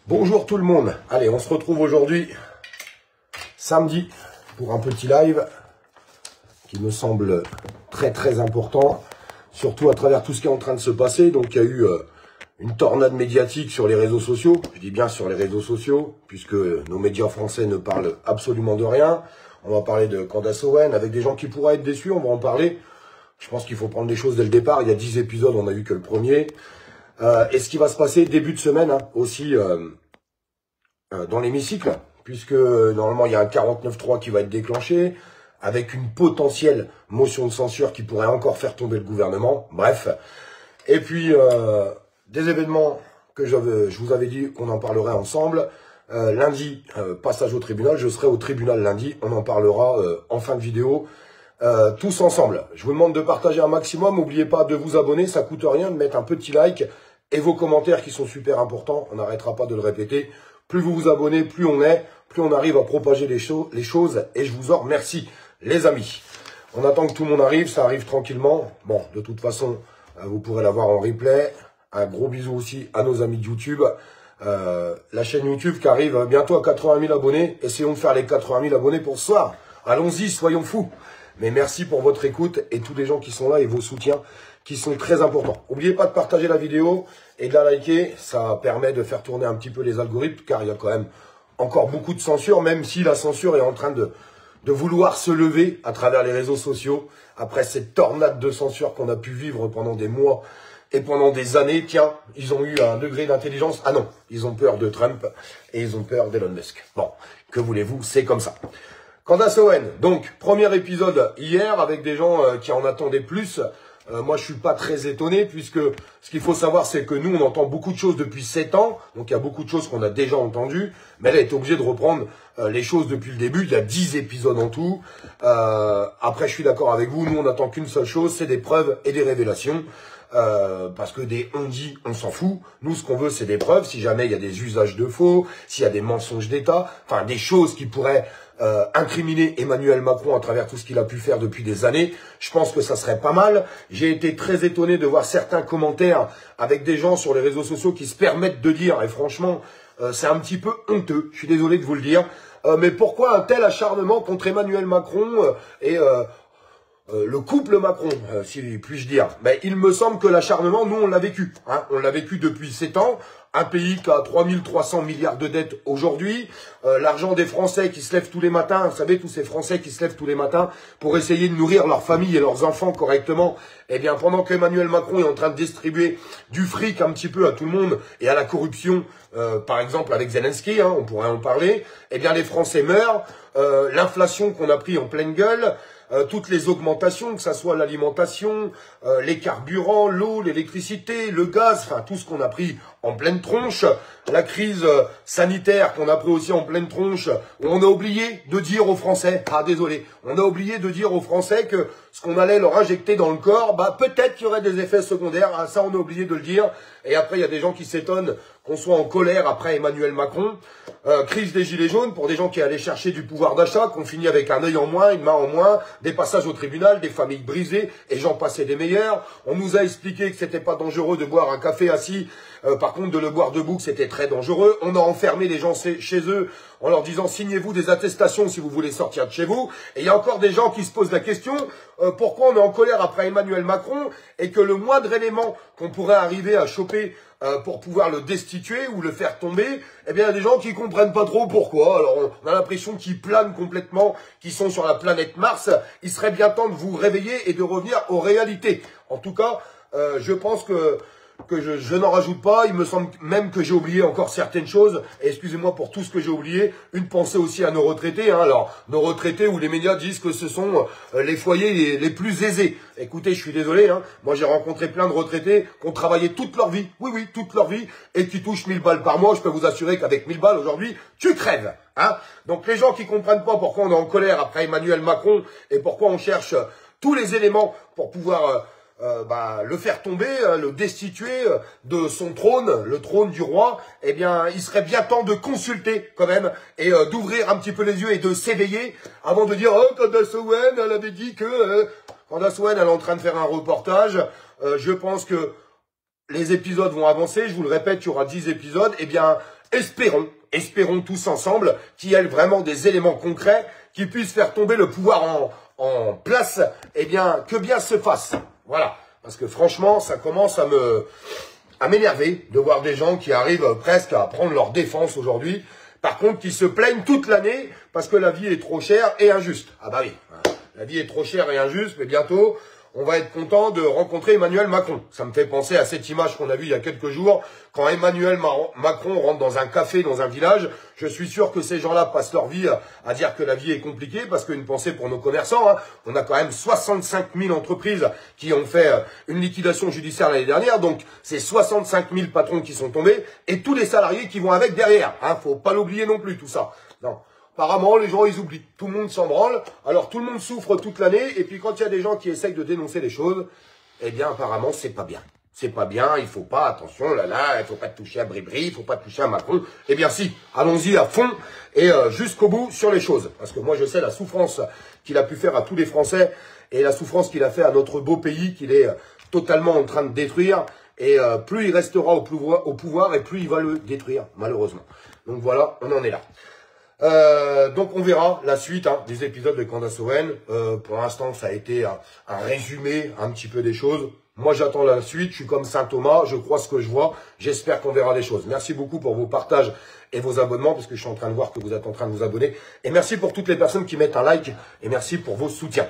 Bonjour tout le monde. Allez, on se retrouve aujourd'hui, samedi, pour un petit live qui me semble très important, surtout à travers tout ce qui est en train de se passer. Donc il y a eu une tornade médiatique sur les réseaux sociaux, je dis bien sur les réseaux sociaux, puisque nos médias français ne parlent absolument de rien. On va parler de Candace Owen, avec des gens qui pourraient être déçus, on va en parler. Je pense qu'il faut prendre les choses dès le départ. Il y a 10 épisodes, on n'a eu que le premier. Et ce qui va se passer début de semaine aussi dans l'hémicycle, puisque normalement il y a un 49.3 qui va être déclenché, avec une potentielle motion de censure qui pourrait encore faire tomber le gouvernement. Bref. Et puis des événements que je vous avais dit qu'on en parlerait ensemble. Lundi, passage au tribunal. Je serai au tribunal lundi. On en parlera en fin de vidéo. Tous ensemble. Je vous demande de partager un maximum. N'oubliez pas de vous abonner. Ça coûte rien de mettre un petit like. Et vos commentaires qui sont super importants. On n'arrêtera pas de le répéter. Plus vous vous abonnez, plus on est. Plus on arrive à propager les choses. Et je vous en remercie, les amis. On attend que tout le monde arrive. Ça arrive tranquillement. Bon, de toute façon, vous pourrez l'avoir en replay. Un gros bisou aussi à nos amis de YouTube. La chaîne YouTube qui arrive bientôt à 80 000 abonnés. Essayons de faire les 80 000 abonnés pour ce soir. Allons-y, soyons fous. Mais merci pour votre écoute et tous les gens qui sont là et vos soutiens qui sont très importants. N'oubliez pas de partager la vidéo et de la liker. Ça permet de faire tourner un petit peu les algorithmes car il y a quand même encore beaucoup de censure, même si la censure est en train de vouloir se lever à travers les réseaux sociaux après cette tornade de censure qu'on a pu vivre pendant des mois et pendant des années. Tiens, ils ont eu un degré d'intelligence. Ah non, ils ont peur de Trump et ils ont peur d'Elon Musk. Bon, que voulez-vous, c'est comme ça. Candace Owen, donc, premier épisode hier avec des gens qui en attendaient plus. Moi, je suis pas très étonné puisque ce qu'il faut savoir, c'est que nous, on entend beaucoup de choses depuis 7 ans. Donc, il y a beaucoup de choses qu'on a déjà entendues. Mais elle a été obligée de reprendre les choses depuis le début. Il y a 10 épisodes en tout. Après, je suis d'accord avec vous. Nous, on n'attend qu'une seule chose, c'est des preuves et des révélations. Parce que des on dit, on s'en fout. Nous, ce qu'on veut, c'est des preuves. Si jamais il y a des usages de faux, s'il y a des mensonges d'État, enfin, des choses qui pourraient incriminer Emmanuel Macron à travers tout ce qu'il a pu faire depuis des années, je pense que ça serait pas mal. J'ai été très étonné de voir certains commentaires avec des gens sur les réseaux sociaux qui se permettent de dire, et franchement, c'est un petit peu honteux, je suis désolé de vous le dire, mais pourquoi un tel acharnement contre Emmanuel Macron et le couple Macron, si puis-je dire. Mais il me semble que l'acharnement, nous, on l'a vécu. Hein, on l'a vécu depuis 7 ans. Un pays qui a 3300 milliards de dettes aujourd'hui. L'argent des Français qui se lèvent tous les matins. Vous savez, tous ces Français qui se lèvent tous les matins pour essayer de nourrir leur famille et leurs enfants correctement. Eh bien, pendant qu'Emmanuel Macron est en train de distribuer du fric un petit peu à tout le monde et à la corruption, par exemple avec Zelensky, hein, on pourrait en parler, eh bien, les Français meurent. L'inflation qu'on a pris en pleine gueule, toutes les augmentations, que ça soit l'alimentation, les carburants, l'eau, l'électricité, le gaz, enfin tout ce qu'on a pris en pleine tronche, la crise sanitaire qu'on a pris aussi en pleine tronche, on a oublié de dire aux Français, on a oublié de dire aux Français que ce qu'on allait leur injecter dans le corps, bah peut-être qu'il y aurait des effets secondaires, ah, ça on a oublié de le dire, et après il y a des gens qui s'étonnent qu'on soit en colère après Emmanuel Macron, crise des gilets jaunes pour des gens qui allaient chercher du pouvoir d'achat, qu'on finit avec un œil en moins, une main en moins, des passages au tribunal, des familles brisées, et j'en passais des meilleurs. On nous a expliqué que c'était pas dangereux de boire un café assis, par contre de le boire debout, que c'était très dangereux. On a enfermé les gens chez eux en leur disant signez-vous des attestations si vous voulez sortir de chez vous. Et il y a encore des gens qui se posent la question, pourquoi on est en colère après Emmanuel Macron et que le moindre élément qu'on pourrait arriver à choper pour pouvoir le destituer ou le faire tomber, eh bien, il y a des gens qui comprennent pas trop pourquoi. Alors, on a l'impression qu'ils planent complètement, qu'ils sont sur la planète Mars. Il serait bien temps de vous réveiller et de revenir aux réalités. En tout cas, je pense que je n'en rajoute pas. Il me semble même que j'ai oublié encore certaines choses. Et excusez-moi pour tout ce que j'ai oublié. Une pensée aussi à nos retraités. Hein. Alors, nos retraités où les médias disent que ce sont les foyers les plus aisés. Écoutez, je suis désolé. Hein. Moi, j'ai rencontré plein de retraités qui ont travaillé toute leur vie. Oui, toute leur vie. Et qui touchent 1000 balles par mois. Je peux vous assurer qu'avec 1000 balles aujourd'hui, tu crèves. Hein. Donc, les gens qui comprennent pas pourquoi on est en colère après Emmanuel Macron et pourquoi on cherche tous les éléments pour pouvoir le faire tomber, le destituer de son trône, le trône du roi, eh bien, il serait bien temps de consulter quand même et d'ouvrir un petit peu les yeux et de s'éveiller avant de dire « Oh, Candace Owen, elle avait dit que... Candace Owen, elle est en train de faire un reportage. Je pense que les épisodes vont avancer, je vous le répète, il y aura 10 épisodes, eh bien, espérons tous ensemble qu'il y ait vraiment des éléments concrets qui puissent faire tomber le pouvoir en place, eh bien, que bien se fasse. Voilà. Parce que franchement, ça commence à m'énerver de voir des gens qui arrivent presque à prendre leur défense aujourd'hui. Par contre, qui se plaignent toute l'année parce que la vie est trop chère et injuste. Ah bah oui, la vie est trop chère et injuste, mais bientôt, on va être content de rencontrer Emmanuel Macron. Ça me fait penser à cette image qu'on a vue il y a quelques jours. Quand Emmanuel Macron rentre dans un café, dans un village, je suis sûr que ces gens-là passent leur vie à dire que la vie est compliquée, parce qu'une pensée pour nos commerçants, hein, on a quand même 65 000 entreprises qui ont fait une liquidation judiciaire l'année dernière, donc c'est 65 000 patrons qui sont tombés, et tous les salariés qui vont avec derrière. Hein, faut pas l'oublier non plus, tout ça. Non. Apparemment, les gens, ils oublient. Tout le monde s'en branle. Alors, tout le monde souffre toute l'année. Et puis, quand il y a des gens qui essayent de dénoncer les choses, eh bien, apparemment, c'est pas bien. C'est pas bien. Il faut pas, attention, il faut pas toucher à Bribri, il faut pas toucher à Macron. Eh bien, si. Allons-y à fond et jusqu'au bout sur les choses. Parce que moi, je sais la souffrance qu'il a pu faire à tous les Français et la souffrance qu'il a fait à notre beau pays qu'il est totalement en train de détruire. Et plus il restera au pouvoir et plus il va le détruire, malheureusement. Donc voilà, on en est là. Donc on verra la suite des épisodes de Candace Owen. Pour l'instant, ça a été un résumé un petit peu des choses. Moi, j'attends la suite. Je suis comme Saint Thomas. Je crois ce que je vois. J'espère qu'on verra des choses. Merci beaucoup pour vos partages et vos abonnements, parce que je suis en train de voir que vous êtes en train de vous abonner. Et merci pour toutes les personnes qui mettent un like. Et merci pour vos soutiens.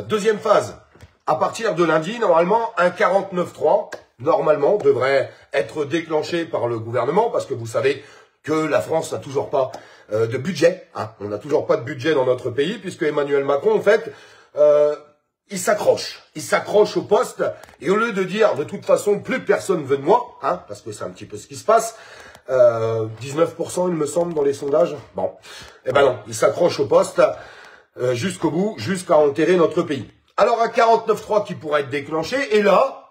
Deuxième phase. À partir de lundi, normalement, un 49.3, normalement, devrait être déclenché par le gouvernement, parce que vous savez que la France n'a toujours pas de budget. Hein. On n'a toujours pas de budget dans notre pays, puisque Emmanuel Macron, en fait, il s'accroche. Il s'accroche au poste, et au lieu de dire, de toute façon, plus personne veut de moi, hein, parce que c'est un petit peu ce qui se passe, 19%, il me semble, dans les sondages. Bon, eh ben non, il s'accroche au poste jusqu'au bout, jusqu'à enterrer notre pays. Alors, un 49.3 qui pourrait être déclenché, et là,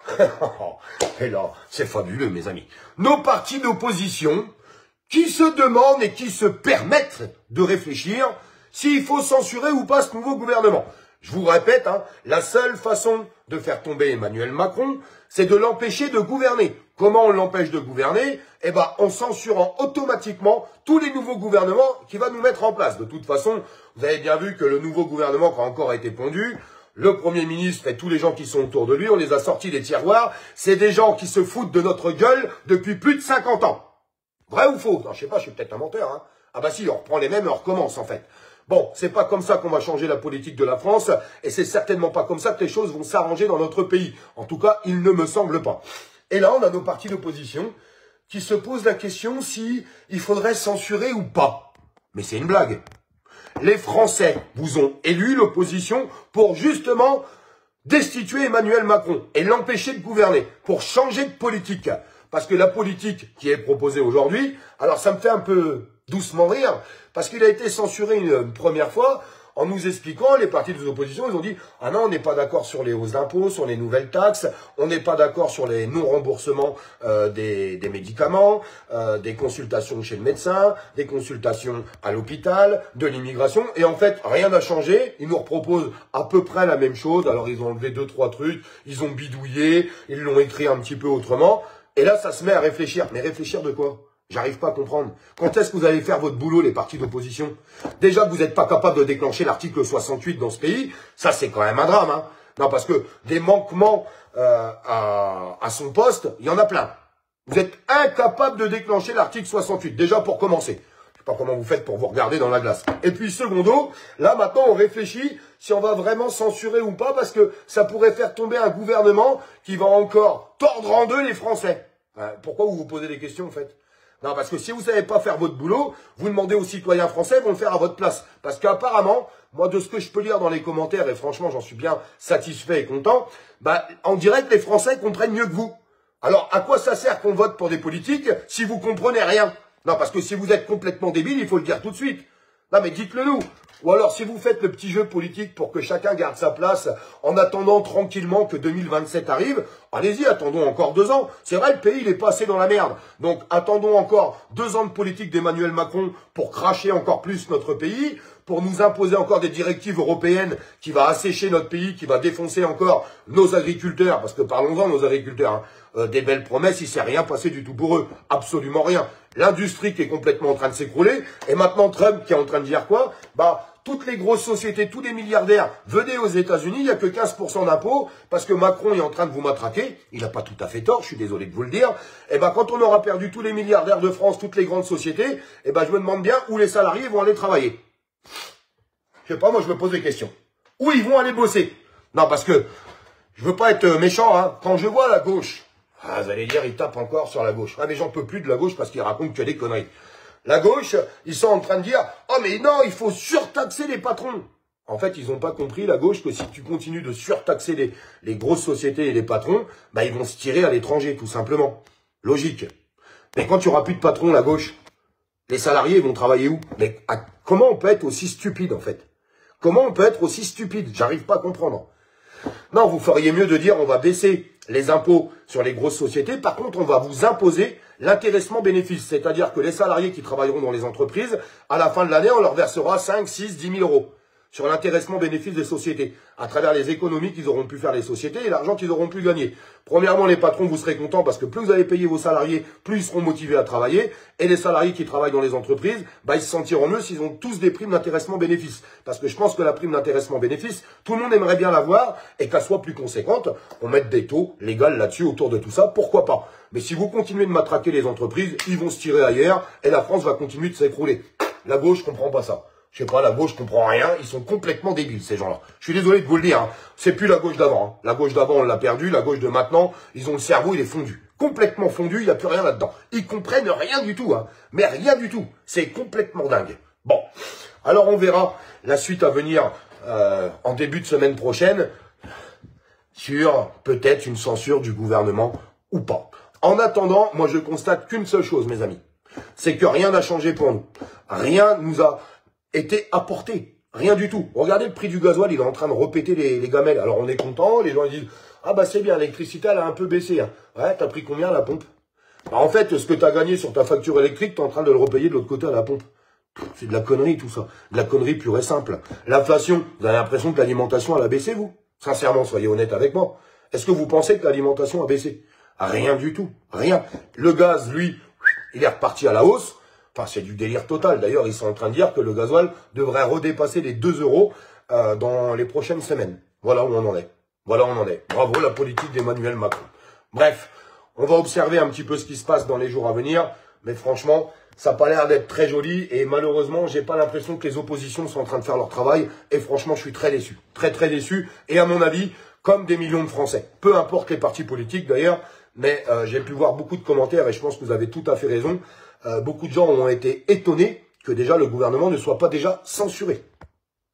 c'est fabuleux, mes amis. Nos partis d'opposition qui se demandent et qui se permettent de réfléchir s'il faut censurer ou pas ce nouveau gouvernement. Je vous répète, la seule façon de faire tomber Emmanuel Macron, c'est de l'empêcher de gouverner. Comment on l'empêche de gouverner? Eh ben, en censurant automatiquement tous les nouveaux gouvernements qu'il va nous mettre en place. De toute façon, vous avez bien vu que le nouveau gouvernement qui a encore été pondu, le Premier ministre et tous les gens qui sont autour de lui, on les a sortis des tiroirs. C'est des gens qui se foutent de notre gueule depuis plus de 50 ans. Vrai ou faux? Non, je sais pas, je suis peut-être un menteur. Ah bah si, on reprend les mêmes et on recommence en fait. Bon, c'est pas comme ça qu'on va changer la politique de la France, et c'est certainement pas comme ça que les choses vont s'arranger dans notre pays. En tout cas, il ne me semble pas. Et là, on a nos partis d'opposition qui se posent la question si il faudrait censurer ou pas. Mais c'est une blague. Les Français vous ont élu l'opposition pour justement destituer Emmanuel Macron et l'empêcher de gouverner, pour changer de politique. Parce que la politique qui est proposée aujourd'hui, alors ça me fait un peu doucement rire, parce qu'il a été censuré une première fois en nous expliquant, les partis de l'opposition, ils ont dit « Ah non, on n'est pas d'accord sur les hausses d'impôts, sur les nouvelles taxes, on n'est pas d'accord sur les non-remboursements des médicaments, des consultations chez le médecin, des consultations à l'hôpital, de l'immigration. » Et en fait, rien n'a changé. Ils nous reproposent à peu près la même chose. Alors, ils ont enlevé 2-3 trucs, ils ont bidouillé, ils l'ont écrit un petit peu autrement. Et là, ça se met à réfléchir. Mais réfléchir de quoi? J'arrive pas à comprendre. Quand est-ce que vous allez faire votre boulot, les partis d'opposition? Déjà que vous n'êtes pas capable de déclencher l'article 68 dans ce pays, ça c'est quand même un drame. Hein. Non, parce que des manquements à son poste, il y en a plein. Vous êtes incapable de déclencher l'article 68, déjà pour commencer. Je sais pas comment vous faites pour vous regarder dans la glace. Et puis secondo, là maintenant on réfléchit si on va vraiment censurer ou pas, parce que ça pourrait faire tomber un gouvernement qui va encore tordre en deux les Français. Pourquoi vous vous posez des questions en fait? Non, parce que si vous savez pas faire votre boulot, vous demandez aux citoyens français, ils vont le faire à votre place. Parce qu'apparemment, moi, de ce que je peux lire dans les commentaires, et franchement, j'en suis bien satisfait et content, on dirait que les Français comprennent mieux que vous. Alors, à quoi ça sert qu'on vote pour des politiques si vous comprenez rien? Non, parce que si vous êtes complètement débile, il faut le dire tout de suite. Non, mais dites-le nous. Ou alors, si vous faites le petit jeu politique pour que chacun garde sa place en attendant tranquillement que 2027 arrive, allez-y, attendons encore 2 ans. C'est vrai, le pays, il est passé dans la merde. Donc, attendons encore 2 ans de politique d'Emmanuel Macron pour cracher encore plus notre pays, pour nous imposer encore des directives européennes qui va assécher notre pays, qui va défoncer encore nos agriculteurs, parce que parlons-en, nos agriculteurs, hein. Des belles promesses, il s'est rien passé du tout pour eux, absolument rien. L'industrie qui est complètement en train de s'écrouler, et maintenant Trump qui est en train de dire quoi? Bah, toutes les grosses sociétés, tous les milliardaires, venez aux États-Unis, il n'y a que 15% d'impôts, parce que Macron est en train de vous matraquer, il n'a pas tout à fait tort, je suis désolé de vous le dire, et ben quand on aura perdu tous les milliardaires de France, toutes les grandes sociétés, et ben je me demande bien où les salariés vont aller travailler. Je sais pas, moi je me pose des questions. Où ils vont aller bosser? Non, parce que, je veux pas être méchant, hein, quand je vois la gauche, ah, vous allez dire, ils tapent encore sur la gauche. Ah, mais j'en peux plus de la gauche parce qu'ils racontent que des conneries. La gauche, ils sont en train de dire, oh mais non, il faut surtaxer les patrons. En fait, ils n'ont pas compris, la gauche, que si tu continues de surtaxer les grosses sociétés et les patrons, bah ils vont se tirer à l'étranger, tout simplement. Logique. Mais quand il n'y aura plus de patrons, la gauche, les salariés vont travailler où? Mais comment on peut être aussi stupide, en fait? Comment on peut être aussi stupide? J'arrive pas à comprendre. Non, vous feriez mieux de dire, on va baisser les impôts sur les grosses sociétés. Par contre, on va vous imposer l'intéressement bénéfice. C'est-à-dire que les salariés qui travailleront dans les entreprises, à la fin de l'année, on leur versera 5, 6, 10 000 euros sur l'intéressement bénéfice des sociétés, à travers les économies qu'ils auront pu faire les sociétés et l'argent qu'ils auront pu gagner. Premièrement, les patrons, vous serez contents parce que plus vous allez payer vos salariés, plus ils seront motivés à travailler. Et les salariés qui travaillent dans les entreprises, bah, ils se sentiront mieux s'ils ont tous des primes d'intéressement bénéfice. Parce que je pense que la prime d'intéressement bénéfice, tout le monde aimerait bien l'avoir et qu'elle soit plus conséquente. On mette des taux légaux là-dessus autour de tout ça, pourquoi pas. Mais si vous continuez de matraquer les entreprises, ils vont se tirer ailleurs et la France va continuer de s'écrouler. La gauche comprend pas ça. Je sais pas, la gauche comprend rien, ils sont complètement débiles, ces gens-là. Je suis désolé de vous le dire, hein. C'est plus la gauche d'avant, hein. La gauche d'avant, on l'a perdue, la gauche de maintenant, ils ont le cerveau, il est fondu. Complètement fondu, il n'y a plus rien là-dedans. Ils comprennent rien du tout, hein. Mais rien du tout. C'est complètement dingue. Bon. Alors, on verra la suite à venir, en début de semaine prochaine, sur peut-être une censure du gouvernement ou pas. En attendant, moi, je constate qu'une seule chose, mes amis. C'est que rien n'a changé pour nous. Rien nous a été apporté. Rien du tout. Regardez le prix du gasoil, il est en train de repéter les gamelles. Alors on est content, les gens ils disent « Ah bah c'est bien, l'électricité elle a un peu baissé. Hein. » Ouais, t'as pris combien à la pompe? Bah en fait, ce que t'as gagné sur ta facture électrique, t'es en train de le repayer de l'autre côté à la pompe. C'est de la connerie tout ça. De la connerie pure et simple. L'inflation, vous avez l'impression que l'alimentation elle a baissé vous? Sincèrement, soyez honnête avec moi. Est-ce que vous pensez que l'alimentation a baissé? Rien du tout. Rien. Le gaz, lui, il est reparti à la hausse. Enfin, c'est du délire total. D'ailleurs, ils sont en train de dire que le gasoil devrait redépasser les 2 euros dans les prochaines semaines. Voilà où on en est. Voilà où on en est. Bravo, la politique d'Emmanuel Macron. Bref, on va observer un petit peu ce qui se passe dans les jours à venir. Mais franchement, ça n'a pas l'air d'être très joli. Et malheureusement, j'ai pas l'impression que les oppositions sont en train de faire leur travail. Et franchement, je suis très déçu. Très, très déçu. Et à mon avis, comme des millions de Français. Peu importe les partis politiques d'ailleurs. Mais j'ai pu voir beaucoup de commentaires et je pense que vous avez tout à fait raison. Beaucoup de gens ont été étonnés que déjà le gouvernement ne soit pas déjà censuré.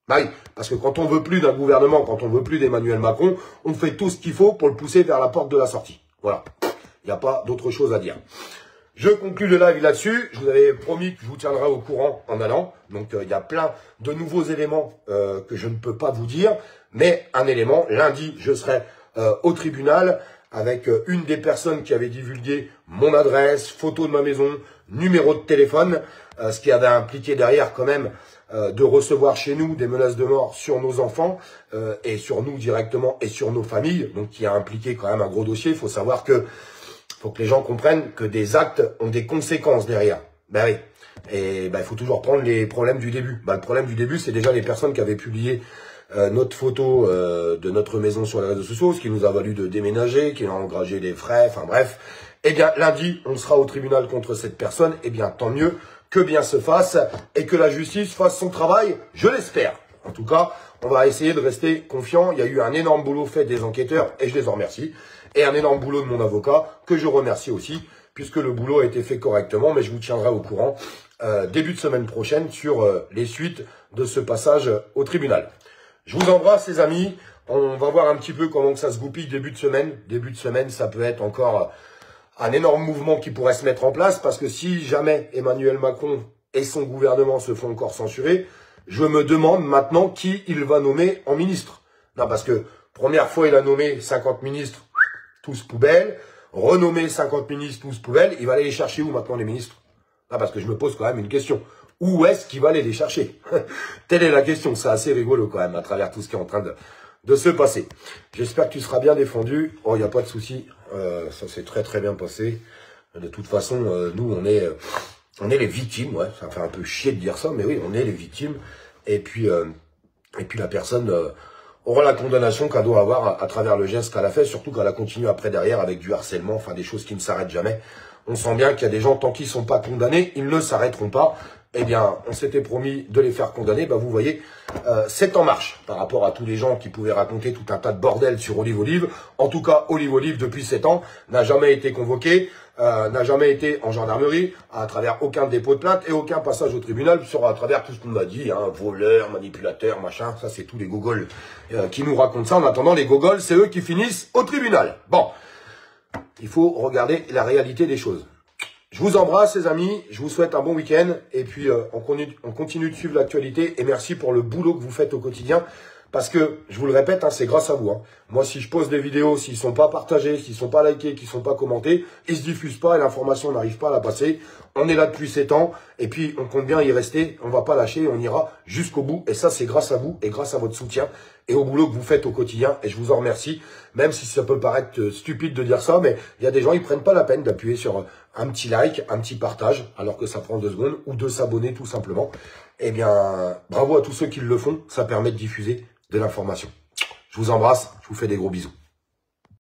Bah oui, parce que quand on veut plus d'un gouvernement, quand on veut plus d'Emmanuel Macron, on fait tout ce qu'il faut pour le pousser vers la porte de la sortie. Voilà, il n'y a pas d'autre chose à dire. Je conclue le live là-dessus. Je vous avais promis que je vous tiendrai au courant en allant. Donc il y a plein de nouveaux éléments que je ne peux pas vous dire. Mais un élément, lundi, je serai au tribunal avec une des personnes qui avait divulgué mon adresse, photo de ma maison, numéro de téléphone, ce qui avait impliqué derrière quand même de recevoir chez nous des menaces de mort sur nos enfants et sur nous directement et sur nos familles, donc qui a impliqué quand même un gros dossier. Il faut savoir que, faut que les gens comprennent que des actes ont des conséquences derrière. Ben oui. Et ben il faut toujours prendre les problèmes du début. Ben, le problème du début, c'est déjà les personnes qui avaient publié notre photo de notre maison sur les réseaux sociaux, ce qui nous a valu de déménager, qui a engagé des frais, enfin bref. Eh bien, lundi, on sera au tribunal contre cette personne. Eh bien, tant mieux, que bien se fasse et que la justice fasse son travail, je l'espère. En tout cas, on va essayer de rester confiant. Il y a eu un énorme boulot fait des enquêteurs et je les en remercie. Et un énorme boulot de mon avocat que je remercie aussi, puisque le boulot a été fait correctement. Mais je vous tiendrai au courant début de semaine prochaine sur les suites de ce passage au tribunal. Je vous embrasse les amis. On va voir un petit peu comment que ça se goupille début de semaine. Début de semaine, ça peut être encore un énorme mouvement qui pourrait se mettre en place, parce que si jamais Emmanuel Macron et son gouvernement se font encore censurer, je me demande maintenant qui il va nommer en ministre. Non, parce que première fois il a nommé 50 ministres, tous poubelles, renommer 50 ministres tous poubelles, il va aller les chercher où maintenant les ministres? Ah, parce que je me pose quand même une question. Où est-ce qu'il va aller les chercher? Telle est la question, c'est assez rigolo quand même à travers tout ce qui est en train de se passer. J'espère que tu seras bien défendu. Oh, il n'y a pas de souci, ça s'est très très bien passé. De toute façon, nous on est les victimes, ouais, ça fait un peu chier de dire ça, mais oui, on est les victimes. Et puis la personne aura la condamnation qu'elle doit avoir à travers le geste qu'elle a fait, surtout qu'elle a continué après derrière avec du harcèlement, enfin des choses qui ne s'arrêtent jamais. On sent bien qu'il y a des gens, tant qu'ils ne sont pas condamnés, ils ne s'arrêteront pas. Eh bien, on s'était promis de les faire condamner. Bah, vous voyez, c'est en marche par rapport à tous les gens qui pouvaient raconter tout un tas de bordel sur Olive Olive. En tout cas, Olive Olive, depuis 7 ans, n'a jamais été convoqué, n'a jamais été en gendarmerie, à travers aucun dépôt de plainte et aucun passage au tribunal à travers tout ce qu'on m'a dit, hein, voleur, manipulateur, machin. Ça, c'est tous les gogoles qui nous racontent ça. En attendant, les gogoles, c'est eux qui finissent au tribunal. Bon, il faut regarder la réalité des choses. Je vous embrasse les amis, je vous souhaite un bon week-end et puis on continue de suivre l'actualité et merci pour le boulot que vous faites au quotidien parce que, je vous le répète, hein, c'est grâce à vous. Hein. Moi, si je pose des vidéos, s'ils ne sont pas partagés, s'ils ne sont pas likés, qu'ils ne sont pas commentés, ils ne se diffusent pas et l'information n'arrive pas à la passer. On est là depuis 7 ans et puis on compte bien y rester, on ne va pas lâcher, on ira jusqu'au bout et ça c'est grâce à vous et grâce à votre soutien et au boulot que vous faites au quotidien et je vous en remercie, même si ça peut paraître stupide de dire ça, mais il y a des gens, ils prennent pas la peine d'appuyer sur un petit like, un petit partage, alors que ça prend 2 secondes, ou de s'abonner tout simplement. Eh bien, bravo à tous ceux qui le font, ça permet de diffuser de l'information. Je vous embrasse, je vous fais des gros bisous.